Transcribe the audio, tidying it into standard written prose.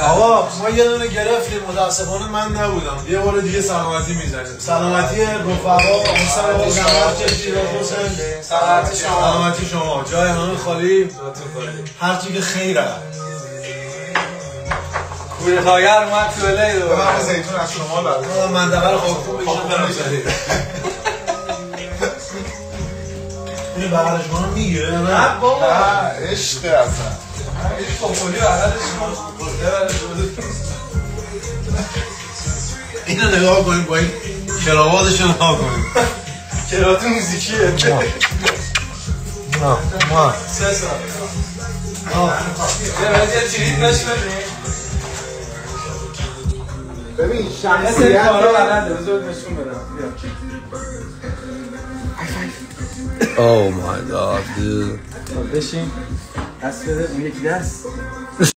آقا ما یه دونه گرفتیم متاسفانه من نبودم. یه بار دیگه سلامتی میزنیم. سلامتی رفقا سلامتی شما جای همه خالی هرچی که خیره. کوره تاگر اومد تو الی رو من زیتون از شما برد منطقه رو خوب بشن این بغلش منو میگیره نه بابا عشق اصلا این توپولی بغلش اینو نگاه کنیم با این کراواتش رو نگاه کنیم کرات موزیکیه ما سه سال یه چیزی نشی ببین شخصیت کارا بلنده بذار نشون بدم Oh my god dude بشین دست بده اون یکی دست